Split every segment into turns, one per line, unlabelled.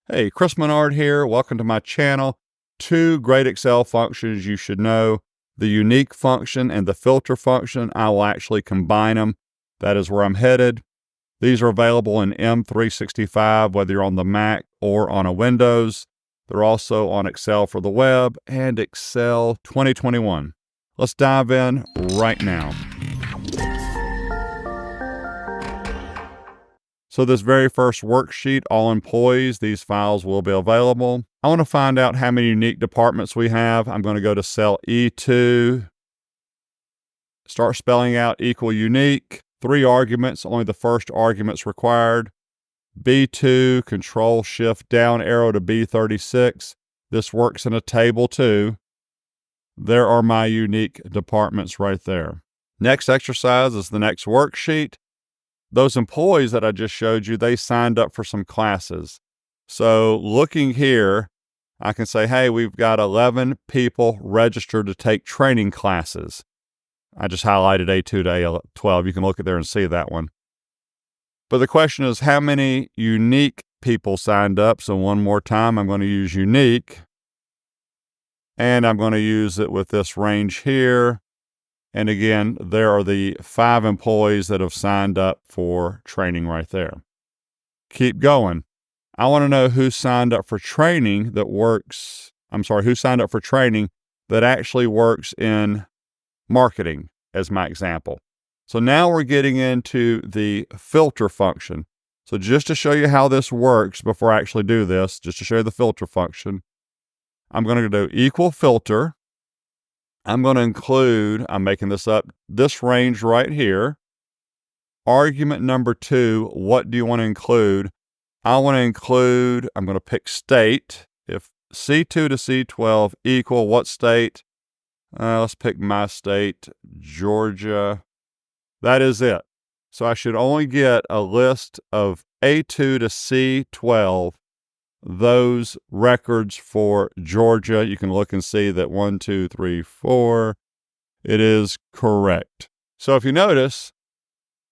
Hey, Chris Menard here. Welcome to my channel. Two great Excel functions you should know. The unique function and the filter function. I will actually combine them. That is where I'm headed. These are available in M365, whether you're on the Mac or on a Windows. They're also on Excel for the web and Excel 2021. Let's dive in right now. So this very first worksheet, all employees, these files will be available. I want to find out how many unique departments we have. I'm going to go to cell E2, start spelling out equal unique, 3 arguments, only the first argument's required. B2, control shift down arrow to B36. This works in a table too. There are my unique departments right there. Next exercise is the next worksheet. Those employees that I just showed you, they signed up for some classes. So looking here, I can say, hey, we've got 11 people registered to take training classes. I just highlighted A2 to A12. You can look at there and see that one. But the question is, how many unique people signed up? So one more time, I'm going to use unique. And I'm going to use it with this range here. And again, there are the 5 employees that have signed up for training right there. Keep going. I want to know who signed up for training who signed up for training that actually works in marketing as my example. So now we're getting into the filter function. So just to show you how this works before I actually do this, just to show you the filter function, I'm going to do equal filter. I'm going to include, I'm making this up, this range right here. Argument number 2, what do you want to include? I want to include, I'm going to pick state. If C2 to C12 equal what state? Let's pick my state, Georgia. That is it. So I should only get a list of A2 to C12, those records for Georgia. You can look and see that 1, 2, 3, 4. It is correct. So if you notice,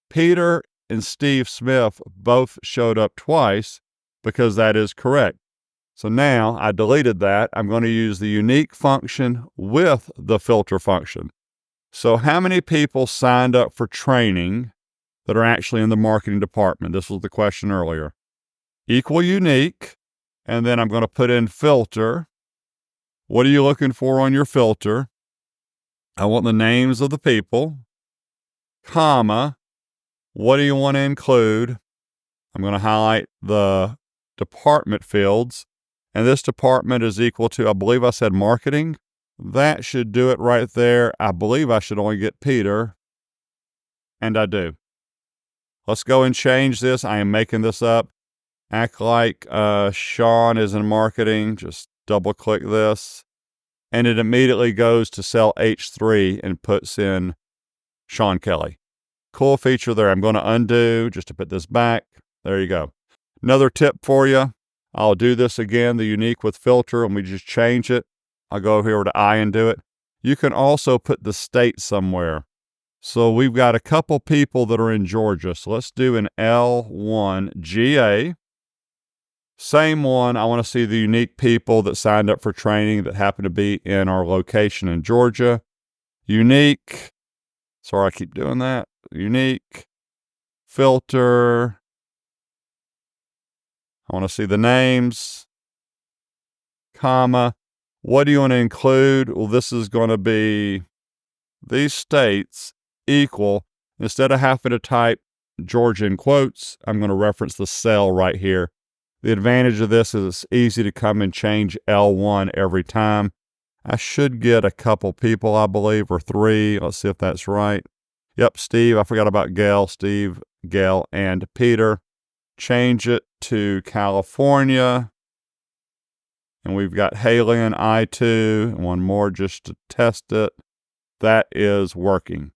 Peter and Steve Smith both showed up twice because that is correct. So now I deleted that. I'm going to use the unique function with the filter function. So how many people signed up for training that are actually in the marketing department? This was the question earlier. Equal unique. And then I'm going to put in filter. What are you looking for on your filter? I want the names of the people, comma. What do you want to include? I'm going to highlight the department fields. And this department is equal to, I believe I said marketing. That should do it right there. I believe I should only get Peter. And I do. Let's go and change this. I am making this up. Act like Sean is in marketing. Just double click this. And it immediately goes to cell H3 and puts in Sean Kelly. Cool feature there. I'm going to undo just to put this back. There you go. Another tip for you. I'll do this again, the unique with filter, and we just change it. I'll go over here to I and do it. You can also put the state somewhere. So we've got a couple people that are in Georgia. So let's do an L1 GA. Same one, I want to see the unique people that signed up for training that happen to be in our location in Georgia. Unique. Sorry, I keep doing that. Unique. Filter. I want to see the names. Comma. What do you want to include? Well, this is going to be these states equal. Instead of having to type Georgia in quotes, I'm going to reference the cell right here. The advantage of this is it's easy to come and change L1 every time. I should get a couple people, I believe, or 3. Let's see if that's right. Yep, Steve. I forgot about Gail. Steve, Gail, and Peter. Change it to California. And we've got Haley and I2. And one more just to test it. That is working.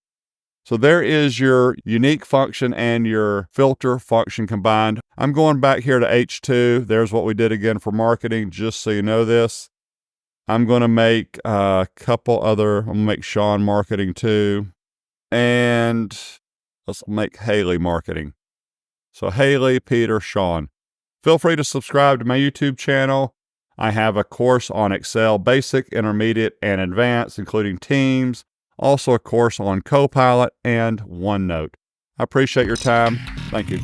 So there is your unique function and your filter function combined. I'm going back here to H2. There's what we did again for marketing, just so you know this. I'm going to make a couple other, I'm going to make Sean marketing too. And let's make Haley marketing. So Haley, Peter, Sean. Feel free to subscribe to my YouTube channel. I have a course on Excel Basic, Intermediate, and Advanced, including Teams. Also a course on Copilot and OneNote. I appreciate your time. Thank you.